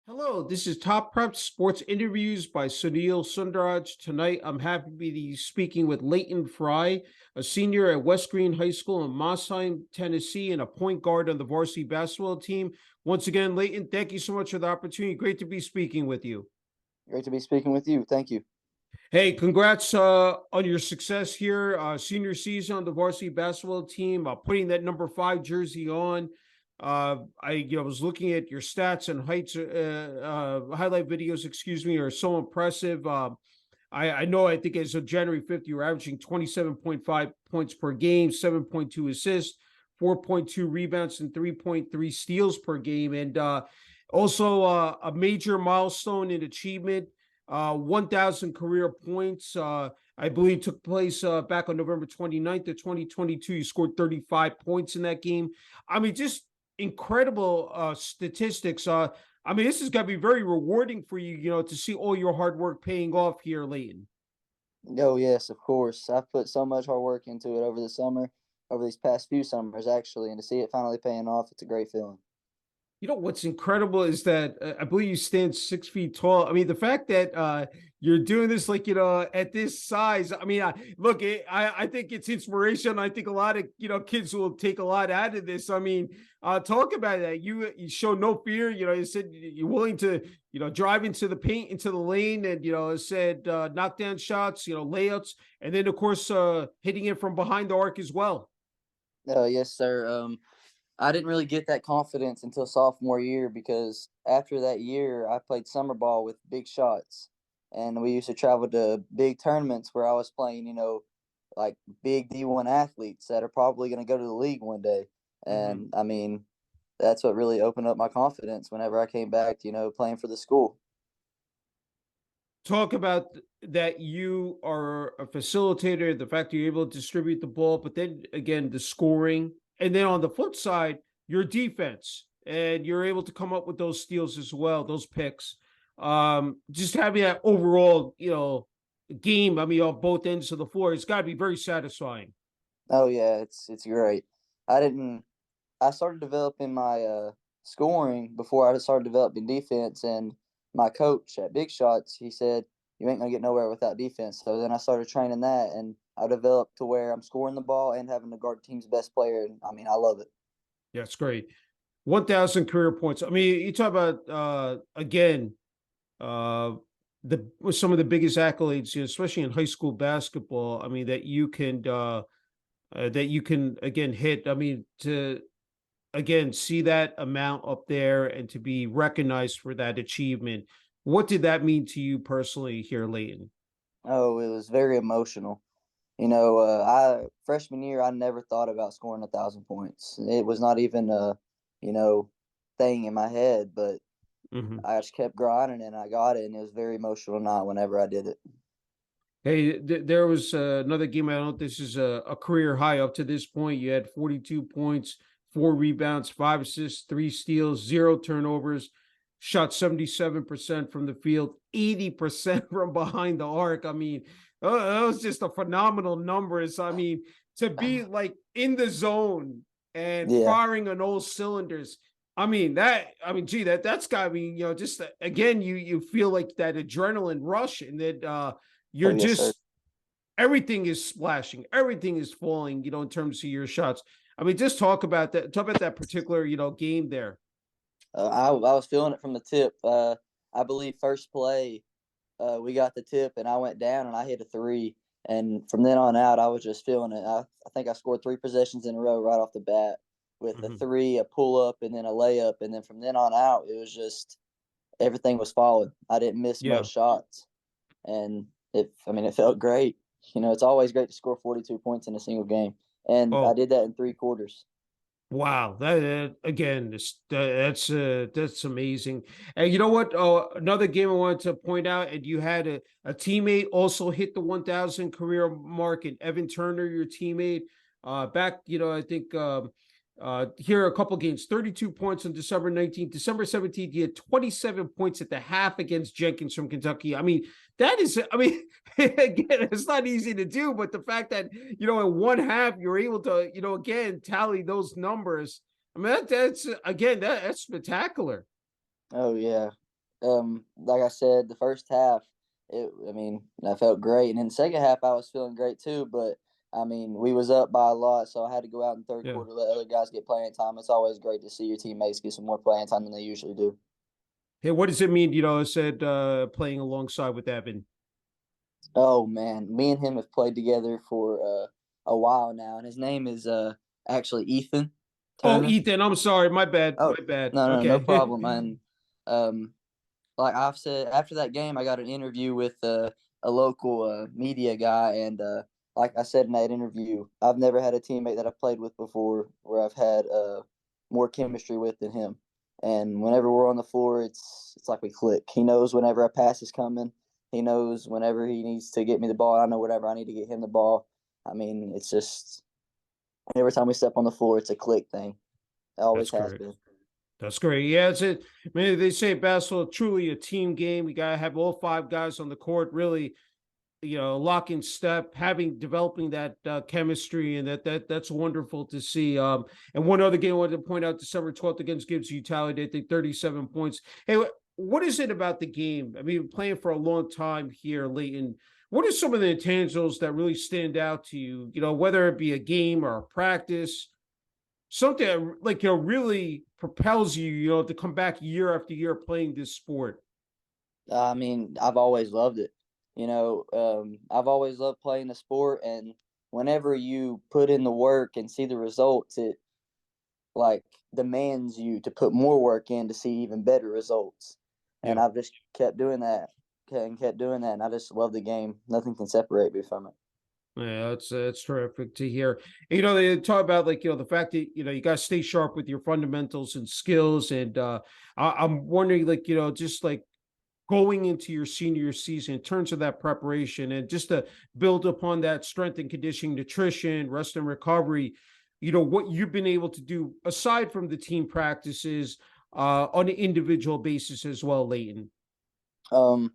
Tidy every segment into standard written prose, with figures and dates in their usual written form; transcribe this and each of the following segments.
Hello, this is Top Prep Sports Interviews by Sunil Sundaraj. Tonight, I'm happy to be speaking with Leyton Frye, a senior at West Green High School in Mossheim, Tennessee, and a point guard on the varsity basketball team. Once again, Leyton, thank you so much for the opportunity. Great to be speaking with you. Great to be speaking with you. Thank you. Hey, congrats on your success here, senior season on the varsity basketball team, putting that number 5 jersey on. I was looking at your stats and heights, highlight videos, excuse me, are so impressive. I know, I think as of January 5th, you were averaging 27.5 points per game, 7.2 assists, 4.2 rebounds, and 3.3 steals per game. And also a major milestone in achievement. 1,000 career points, I believe took place back on November 29th of 2022. You scored 35 points in that game. I mean, just incredible statistics. This is going to be very rewarding for you, to see all your hard work paying off here, Leyton. Oh, yes, of course. I've put so much hard work into it over the summer, over these past few summers, actually, and to see it finally paying off, it's a great feeling. You know what's incredible is that I believe you stand 6 feet tall. I mean, the fact that you're doing this at this size. I mean, I think it's inspiration. I think a lot of kids will take a lot out of this. I mean, talk about that. You show no fear. You said you're willing to drive into the paint, into the lane, and said knock down shots, layups, and then of course hitting it from behind the arc as well. Yes, sir. I didn't really get that confidence until sophomore year because after that year, I played summer ball with Big Shots, and we used to travel to big tournaments where I was playing, like big D1 athletes that are probably going to go to the league one day. Mm-hmm. And I mean, that's what really opened up my confidence whenever I came back to, playing for the school. Talk about that you are a facilitator, the fact that you're able to distribute the ball, but then again, the scoring. And then on the flip side, your defense, and you're able to come up with those steals as well, those picks. Just having that overall, game, on both ends of the floor, it's got to be very satisfying. Oh yeah, it's great. I didn't. I started developing my scoring before I started developing defense, and my coach at Big Shots, he said, "You ain't gonna get nowhere without defense." So then I started training that, and I developed to where I'm scoring the ball and having to guard the team's best player, and I mean, I love it. Yeah, it's great. 1,000 career points. I mean, you talk about, again, uh, the some of the biggest accolades, especially in high school basketball. I mean, that you can again hit. I mean, to again see that amount up there and to be recognized for that achievement. What did that mean to you personally here, Leighton? Oh, it was very emotional. I freshman year, I never thought about scoring 1,000 points. It was not even a, you know, thing in my head, but Mm-hmm. I just kept grinding and I got it, and it was very emotional night whenever I did it. Hey, there was another game. I don't know if this is a career high up to this point. You had 42 points, 4 rebounds, 5 assists, 3 steals, 0 turnovers, shot 77% from the field, 80% from behind the arc. I mean, that was just a phenomenal numbers. I mean, to be like in the zone and Yeah. firing on all cylinders. Gee, that's got to be, just again, you feel like that adrenaline rush, and that Oh you're yes, sir. just everything is splashing, everything is falling, in terms of your shots. I mean, just talk about that. Talk about that particular, game there. I was feeling it from the tip. I believe first play, we got the tip, and I went down and I hit a three. And from then on out, I was just feeling it. I think I scored 3 possessions in a row right off the bat with a Mm-hmm. three, a pull up, and then a layup. And then from then on out, it was just everything was falling. I didn't miss Yeah. much shots, and it felt great. It's always great to score 42 points in a single game, and I Oh, did that in 3 quarters. wow. That again, that's amazing. And you know what? Another game I wanted to point out, and you had a teammate also hit the 1,000 career mark, and Evan Turner, your teammate, back. I think here are a couple games: 32 points on December 19th, December 17th. He had 27 points at the half against Jenkins from Kentucky. I mean, that is, again, it's not easy to do, but the fact that, in one half, you're able to, again, tally those numbers. I mean, that's again, that's spectacular. Oh yeah, Like I said, the first half, I mean, I felt great, and in the second half, I was feeling great too. But I mean, we was up by a lot, so I had to go out in third Yeah. quarter, let other guys get playing time. It's always great to see your teammates get some more playing time than they usually do. Hey, what does it mean, I said playing alongside with Evan? Oh man, me and him have played together for a while now, and his name is actually Ethan Oh, Turner. Ethan, I'm sorry. My bad. Oh, My bad. no Okay. problem. And um, like I've said, after that game, I got an interview with a local media guy, and like I said in that interview, I've never had a teammate that I've played with before where I've had more chemistry with than him. And whenever we're on the floor, it's like we click. He knows whenever a pass is coming. He knows whenever he needs to get me the ball. I know whatever I need to get him the ball. I mean, it's just every time we step on the floor, it's a click thing. It always That's has great. been. That's great. Yeah, it's it. I mean, they say basketball truly a team game. We gotta have all five guys on the court really, lock in step, having developing that chemistry, and that's wonderful to see. And one other game I wanted to point out: December 12th against Gibbs, you tallied, I think, 37 points. Hey, what is it about the game? I mean, playing for a long time here, Leyton. What are some of the intangibles that really stand out to you? Whether it be a game or a practice, something that, like, really propels you, to come back year after year playing this sport. I mean, I've always loved it. I've always loved playing the sport, and whenever you put in the work and see the results, it like demands you to put more work in to see even better results. And Yeah. I've just kept doing that, and kept doing that, and I just love the game. Nothing can separate me from it. Yeah, that's terrific to hear. They talk about, like, the fact that you got to stay sharp with your fundamentals and skills, and I'm wondering, like, just like going into your senior season in terms of that preparation and just to build upon that strength and conditioning, nutrition, rest and recovery. What you've been able to do aside from the team practices on an individual basis as well, Leighton. Um,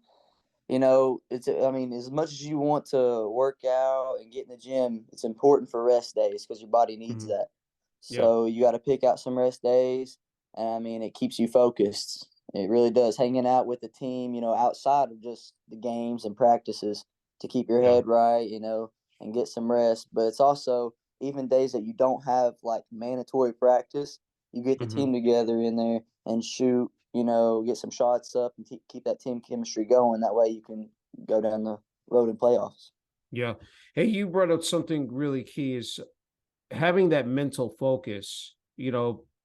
it's I mean, as much as you want to work out and get in the gym, it's important for rest days because your body needs Mhm. that. Yeah. So you got to pick out some rest days, and I mean, it keeps you focused. It really does. Hanging out with the team, outside of just the games and practices to keep your Yeah. head right, and get some rest. But it's also even days that you don't have like mandatory practice, you get the Mhm. team together in there and shoot, get some shots up and keep that team chemistry going. That way you can go down the road in playoffs. Yeah. Hey, you brought up something really key, is having that mental focus,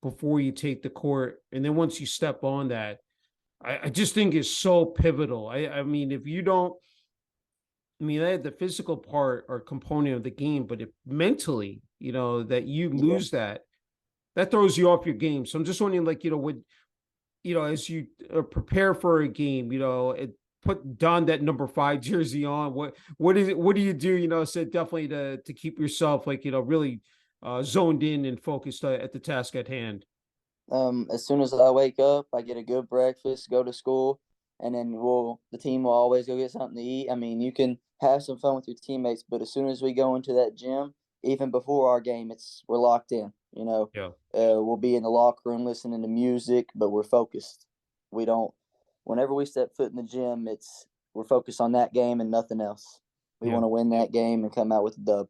before you take the court. And then once you step on that, I just think is so pivotal. I mean, if you don't, I mean, the physical part or component of the game, but if mentally, that you Yeah. lose that, that throws you off your game. So I'm just wondering, like, would, as you prepare for a game, put don that number 5 jersey on. What is it? What do you do? So definitely to keep yourself, like, really zoned in and focused at the task at hand. As soon as I wake up, I get a good breakfast, go to school, and then the team will always go get something to eat. I mean, you can have some fun with your teammates, but as soon as we go into that gym, even before our game, we're locked in. Yeah. We'll be in the locker room listening to music, but we're focused. We don't. Whenever we step foot in the gym, we're focused on that game and nothing else. We Yeah. want to win that game and come out with a dub.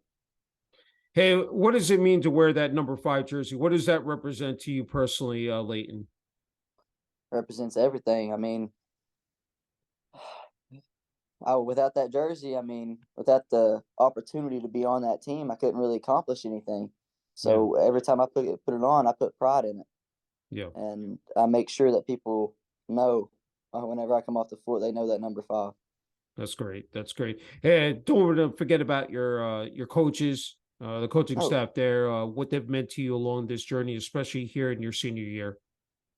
Hey, what does it mean to wear that number 5 jersey? What does that represent to you personally, Leighton? Represents everything. I mean, without that jersey, I mean, without the opportunity to be on that team, I couldn't really accomplish anything. Yeah. So every time I put it on, I put pride in it, Yeah. and I make sure that people know whenever I come off the floor, they know that number 5. That's great. That's great. And don't want to forget about your coaches, the coaching Oh, staff there, what they've meant to you along this journey, especially here in your senior year.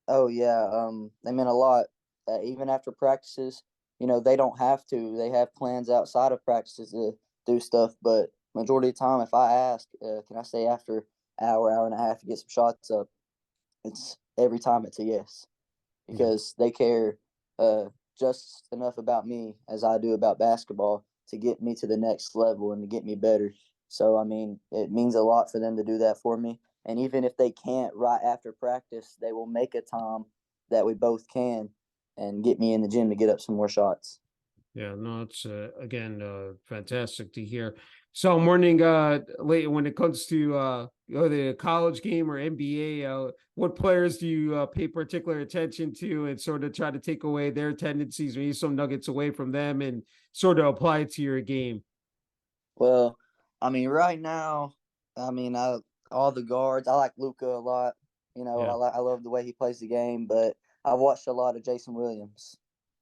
oh yeah. They meant a lot. Even after practices, they don't have to. They have plans outside of practices to do stuff. But majority of the time, if I ask, can I stay after hour and a half to get some shots up? It's every time it's a yes. Yeah. Because they care just enough about me as I do about basketball to get me to the next level and to get me better. So, I mean, it means a lot for them to do that for me. And even if they can't right after practice, they will make a time that we both can. and get me in the gym to get up some more shots. Yeah, no, it's again fantastic to hear. So I'm wondering, Leyton, when it comes to the college game or NBA, what players do you pay particular attention to and sort of try to take away their tendencies, maybe some nuggets away from them, and sort of apply it to your game? Well, I mean, right now, I mean, all the guards. I like Luca a lot. You know, Yeah. I love the way he plays the game. But I've watched a lot of Jason Williams.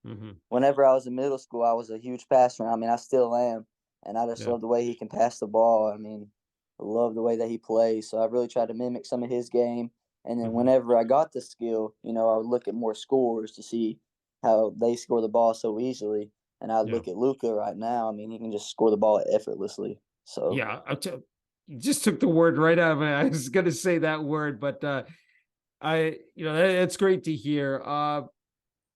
Hmm. Whenever I was in middle school, I was a huge passer. I mean, I still am, and I just Yeah. love the way he can pass the ball. I mean, I love the way that he plays. So I really tried to mimic some of his game. And then Hmm. whenever I got the skill, you know, I would look at more scores to see how they score the ball so easily. And I Yeah. look at Luca right now. I mean, he can just score the ball effortlessly. So Yeah. You just took the word right out of it. I was going to say that word, but that's great to hear.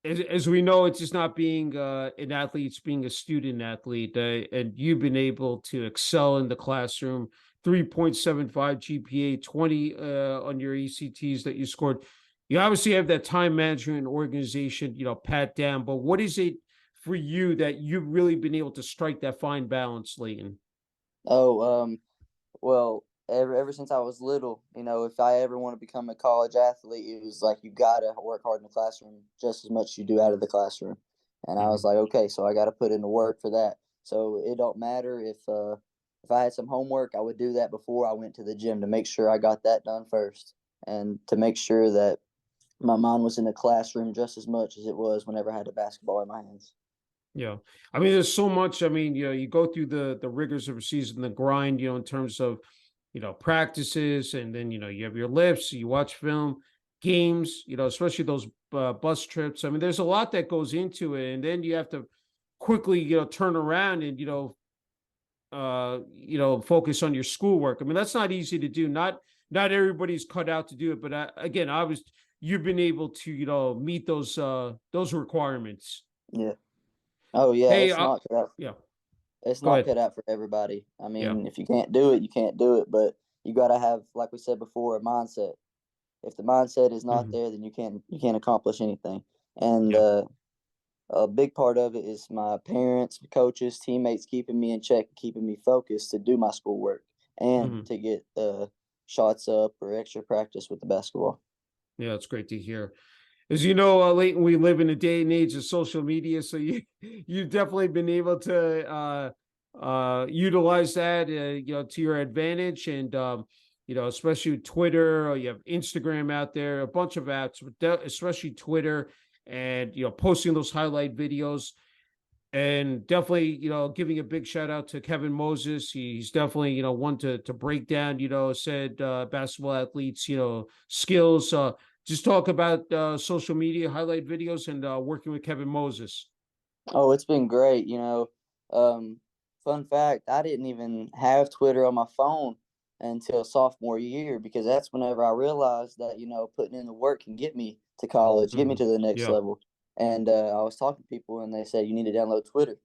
As we know, it's just not being an athlete, it's being a student athlete. And you've been able to excel in the classroom, 3.75 GPA, 20 on your ACTs that you scored. You obviously have that time management and organization, pat down. But what is it for you that you've really been able to strike that fine balance, Leighton? Oh, well, ever since I was little, you know, if I ever want to become a college athlete, it was like you gotta work hard in the classroom just as much as you do out of the classroom. And I was Hmm. like, okay, so I got to put in the work for that. So it don't matter if I had some homework, I would do that before I went to the gym to make sure I got that done first, and to make sure that my mind was in the classroom just as much as it was whenever I had a basketball in my hands. Yeah. I mean, there's so much. I mean, you go through the rigors of a season, the grind, in terms of, practices, and then, you have your lifts, you watch film, games, especially those bus trips. I mean, there's a lot that goes into it. And then you have to quickly, turn around and, focus on your schoolwork. I mean, that's not easy to do. Not everybody's cut out to do it. But again, you've been able to, meet those requirements. Yeah. Oh yeah, Hey, it's not cut out. yeah, It's go not ahead. cut out for everybody. I Yeah. mean, if you can't do it, you can't do it. But you got to have, like we said before, a mindset. If the mindset is not Mhm. there, then you can't accomplish anything. And Yeah. a big part of it is my parents, coaches, teammates keeping me in check, keeping me focused to do my schoolwork and Mhm. to get shots up or extra practice with the basketball. Yeah, it's great to hear. As you know, Leighton, we live in a day and age of social media, so you've definitely been able to utilize that, to your advantage, and especially Twitter. Or you have Instagram out there, a bunch of apps, but especially Twitter, and posting those highlight videos. And definitely, giving a big shout out to Kevin Moses. He's definitely, one to break down, said basketball athletes, skills. Just talk about social media, highlight videos, and working with Kevin Moses. Oh, it's been great. Um, fun fact, I didn't even have Twitter on my phone until sophomore year because that's whenever I realized that, putting in the work can get me to college, get me Hmm. to the next Yeah. level. And I was talking to people and they said, you need to download Twitter.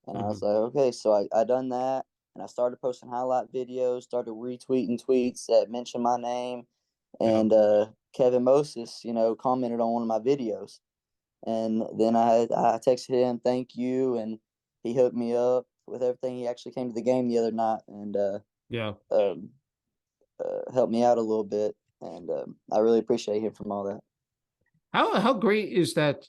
And I was Hmm. like, okay, so I done that. And I started posting highlight videos, started retweeting tweets that mentioned my name. Yeah. And Kevin Moses, commented on one of my videos. And then I texted him, thank you, and he hooked me up with everything. He actually came to the game the other night and Yeah. um, helped me out a little bit, and I really appreciate him from all that. How great is that,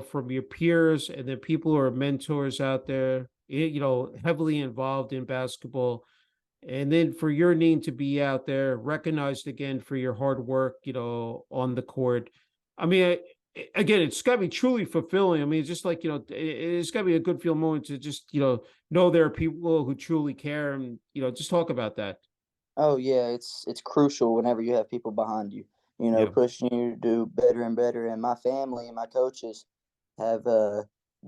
from your peers and then people who are mentors out there, heavily involved in basketball. And then for your name to be out there, recognized again for your hard work, on the court. I mean, again, it's got to be truly fulfilling. I mean, it's just like, it's got to be a good feel moment to just, know there are people who truly care, and, just talk about that. Oh yeah, it's crucial whenever you have people behind you, Yeah. pushing you to do better and better. And my family and my coaches have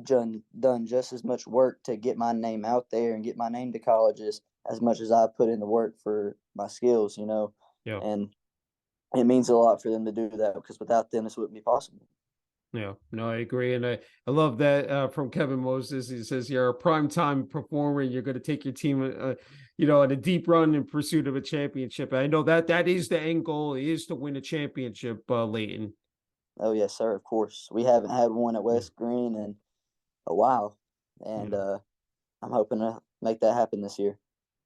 done just as much work to get my name out there and get my name to colleges as much as I put in the work for my skills. Yeah. And it means a lot for them to do that because without them, this wouldn't be possible. Yeah, no, I agree. And I love that from Kevin Moses. He says, you're a prime time performer and you're going to take your team, on a deep run in pursuit of a championship. I know that is the end goal, is to win a championship, Leighton. Oh yes, sir. Of course, we haven't had one at Yeah. West Green in a while, and Yeah. I'm hoping to make that happen this year.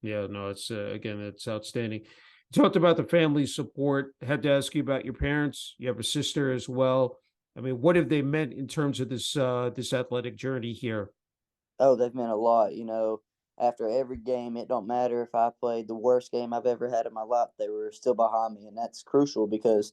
Yeah, no, it's again, it's outstanding. You talked about the family support. I had to ask you about your parents. You have a sister as well. I mean, what have they meant in terms of this athletic journey here? Oh, they've meant a lot. After every game, it don't matter if I played the worst game I've ever had in my life, they were still behind me, and that's crucial because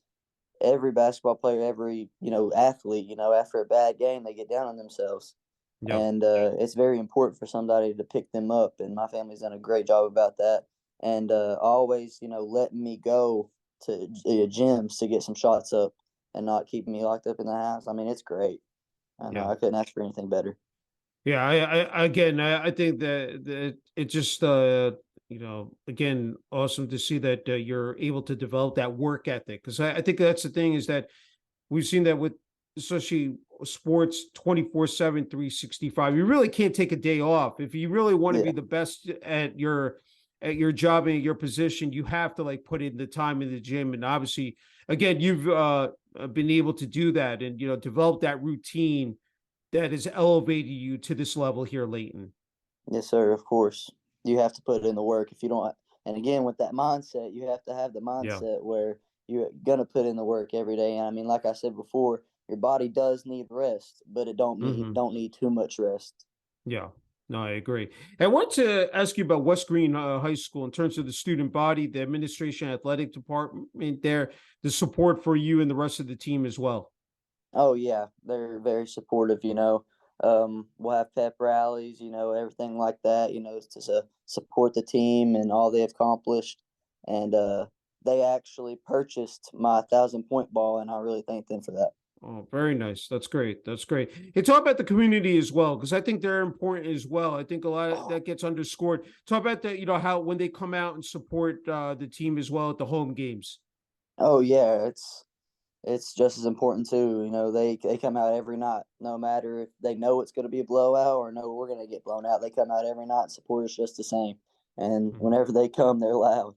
every basketball player, every athlete, after a bad game, they get down on themselves, Yeah. and it's very important for somebody to pick them up. And my family's done a great job about that, and always letting me go to gyms to get some shots up and not keeping me locked up in the house. I mean, it's great. I know Yeah. I couldn't ask for anything better. Yeah, I again, I think that it just, again, awesome to see that you're able to develop that work ethic. Because I think that's the thing is that we've seen that with especially sports 24/7, 365. You really can't take a day off. If you really want to be Yeah. the best at your job and your position, you have to like put in the time in the gym. And obviously, again, you've been able to do that and develop that routine that has elevated you to this level here, Leighton. Yes, sir. Of course, you have to put in the work. If you don't, and again, with that mindset, you have to have the Yeah. mindset where you're gonna put in the work every day. And I mean, like I said before, your body does need rest, but it don't need Hmm. don't need too much rest. Yeah. No, I agree. I want to ask you about West Green High School in terms of the student body, the administration, athletic department there, the support for you and the rest of the team as well. Oh yeah, they're very supportive. We'll have pep rallies, everything like that. To support the team and all they've accomplished. And they actually purchased my 1,000 point ball, and I really thank them for that. Oh, very nice. That's great. That's great. Hey, talk about the community as well, because I think they're important as well. I think a lot of that gets underscored. Talk about the, how when they come out and support the team as well at the home games. Oh yeah, it's just as important too. They come out every night, no matter if they know it's going to be a blowout or no, we're going to get blown out. They come out every night and support us just the same. And whenever they come, they're loud,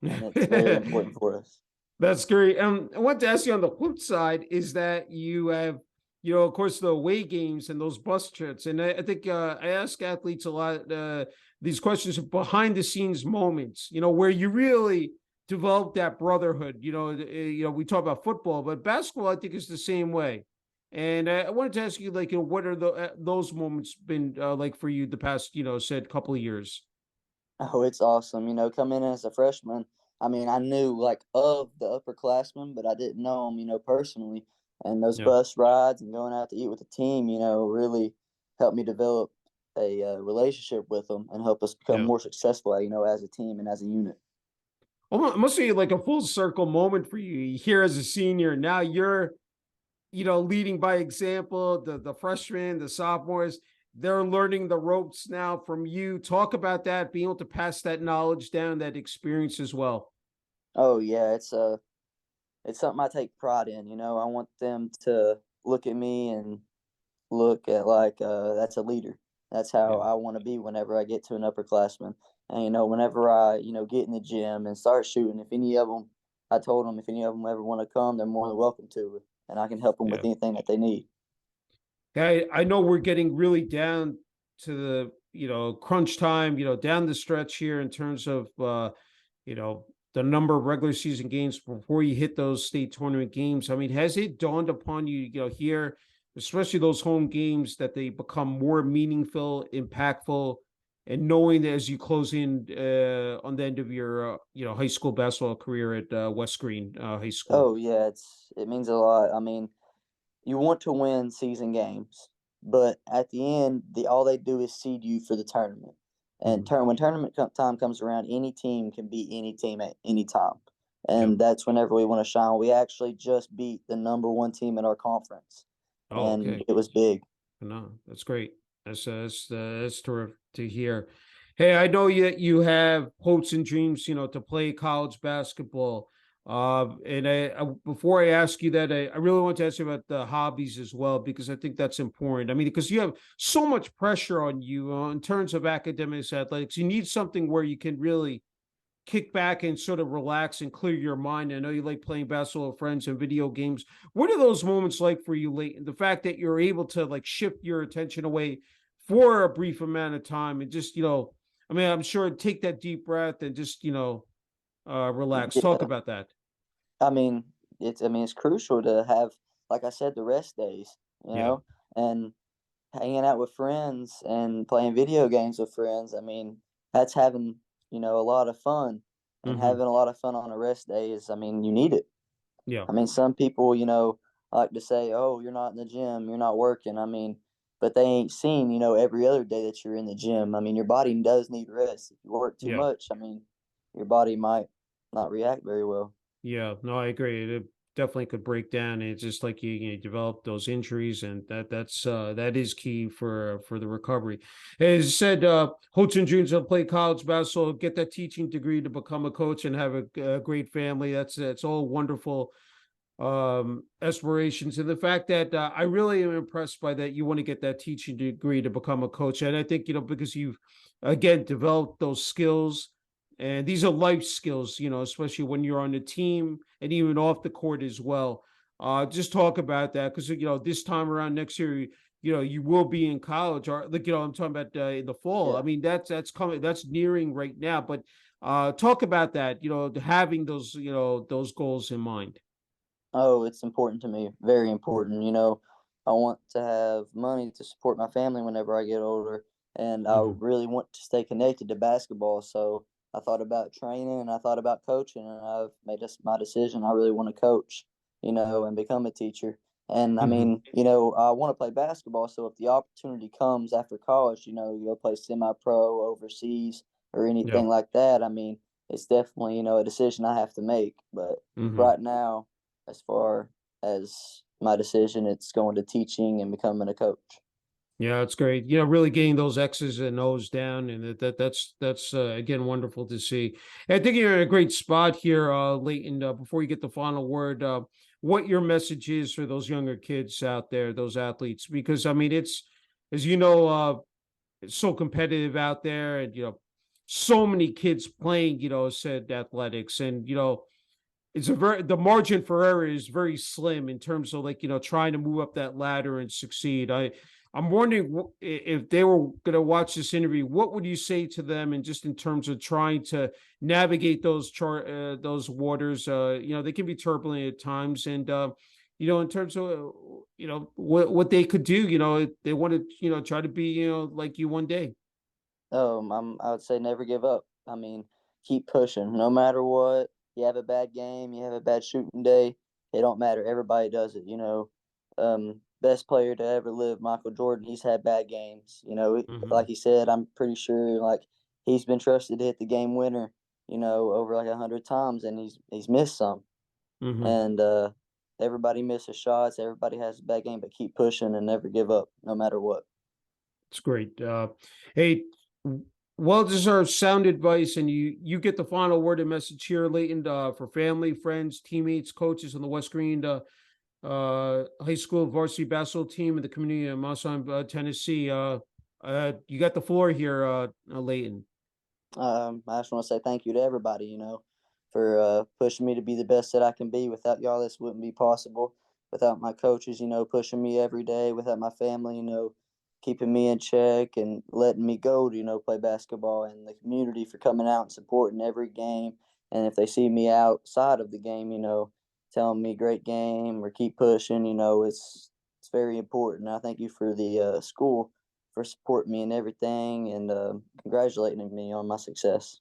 and it's very important for us. That's great. I want to ask you on the flip side is that you have, of course, the away games and those bus trips. And I think I ask athletes a lot these questions of behind the scenes moments, where you really develop that brotherhood. We talk about football, but basketball, I think, is the same way. And I wanted to ask you, like, what are those moments been like for you the past, said couple of years? Oh, it's awesome. Coming in as a freshman, I mean, I knew like of the upperclassmen, but I didn't know them, personally. And those Yeah, bus rides and going out to eat with the team, really helped me develop a relationship with them and help us become yeah. more successful, as a team and as a unit. It must be like a full circle moment for you here as a senior. Now you're, leading by example. The freshmen, the sophomores, they're learning the ropes now from you. Talk about that, being able to pass that knowledge down, that experience as well. Oh yeah, it's something I take pride in. I want them to look at me and look at like that's a leader. That's how Yeah, I want to be whenever I get to an upperclassman. And whenever I get in the gym and start shooting, if any of them, I told them if any of them ever want to come, they're more than welcome to, and I can help them with yeah. anything that they need. I know we're getting really down to the, crunch time, down the stretch here in terms of, you know, the number of regular season games before you hit those state tournament games. I mean, has it dawned upon you, here, especially those home games, that they become more meaningful, impactful, and knowing that as you close in on the end of your, high school basketball career at West Green High School? Oh yeah, it means a lot. I mean, you want to win season games, but at the end, all they do is seed you for the tournament. And Mhm. when time comes around, any team can beat any team at any time, Yep. and that's whenever we want to shine. We actually just beat the number one team in our conference, Oh, and okay. it was big. No, that's great. That's terrific to hear. Hey, I know you have hopes and dreams, to play college basketball. And before I ask you that, I really want to ask you about the hobbies as well because I think that's important. I mean, because you have so much pressure on you in terms of academics, athletics. You need something where you can really kick back and sort of relax and clear your mind. I know you like playing basketball with friends and video games. What are those moments like for you, Leighton? The fact that you're able to like shift your attention away for a brief amount of time and just, I mean, I'm sure take that deep breath and just, relax. Talk Yeah. about that. I mean, it's crucial to have, like I said, the rest days, Yeah. and hanging out with friends and playing video games with friends. I mean, that's having, a lot of fun, and Hmm. having a lot of fun on a rest day is, I mean, you need it. Yeah. I mean, some people, like to say, "Oh, you're not in the gym, you're not working." I mean, but they ain't seen, every other day that you're in the gym. I mean, your body does need rest. If you work too Yeah. much, I mean, your body might not react very well. Yeah, no, I agree. It definitely could break down. It's just like you develop those injuries, and that is key for the recovery. As I said, Houghton Juniors will play college basketball, get that teaching degree to become a coach, and have a great family. That's all wonderful aspirations, and the fact that I really am impressed by that. You want to get that teaching degree to become a coach, and I think because you've again developed those skills, and these are life skills, especially when you're on the team and even off the court as well. Just talk about that because this time around next year, you will be in college, or like I'm talking about in the fall. I Yeah. mean that's coming, that's nearing right now. But talk about that. Having those those goals in mind. Oh, it's important to me, very important. I want to have money to support my family whenever I get older, and I Hmm. really want to stay connected to basketball. So I thought about training and I thought about coaching, and I've made this my decision. I really want to coach, and become a teacher. And I Hmm. mean, I want to play basketball. So if the opportunity comes after college, you go play semi-pro overseas or Yeah. anything like that. I mean, it's definitely a decision I have to make. But Hmm. right now, as far as my decision, it's going to teaching and becoming a coach. Yeah, it's great. Really getting those X's and O's down, and that's again wonderful to see. I think you're in a great spot here, Leighton. Before you get the final word, what your message is for those younger kids out there, those athletes, because I mean, it's as it's so competitive out there, and so many kids playing, said athletics, and it's the margin for error is very slim in terms of like trying to move up that ladder and succeed. I'm wondering if they were going to watch this interview, what would you say to them, and just in terms of trying to navigate those waters? They can be turbulent at times, and in terms of what they could do, if they want to try to be like you one day. I would say never give up. I mean, keep pushing no matter what. You have a bad game, you have a bad shooting day. It don't matter. Everybody does it. Best player to ever live, Michael Jordan. He's had bad games. Hmm. Like he said, I'm pretty sure like he's been trusted to hit the game winner. Over like 100 times, and he's missed some. Hmm. And everybody misses shots. Everybody has a bad game, but keep pushing and never give up, no matter what. It's great. Hey, well deserved sound advice, and you get the final word and message here, Leighton, for family, friends, teammates, coaches on the West Green high school varsity basketball team in the community of Massillon, Tennessee. You got the floor here, Leighton. I just want to say thank you to everybody, for pushing me to be the best that I can be. Without y'all, this wouldn't be possible. Without my coaches, pushing me every day. Without my family, keeping me in check and letting me go to, play basketball, and the community for coming out and supporting every game. And if they see me outside of the game, telling me great game or keep pushing, it's very important. I thank you for the school for supporting me and everything, and congratulating me on my success.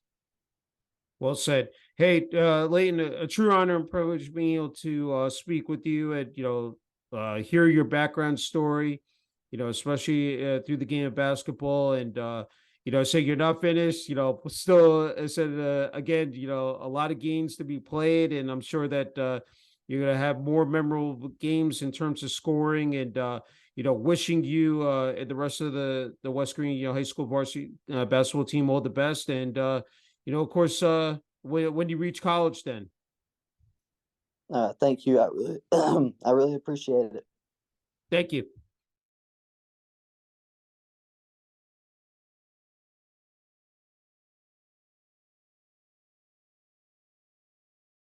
Well said. Hey, Leighton, a true honor and privilege being able to speak with you and hear your background story. Especially through the game of basketball, and say you're not finished. Still, I said again, a lot of games to be played, and I'm sure that you're gonna have more memorable games in terms of scoring, and wishing you and the rest of the West Green high school varsity basketball team all the best, and of course, when you reach college, then. Thank you. I really, I really appreciate it. Thank you.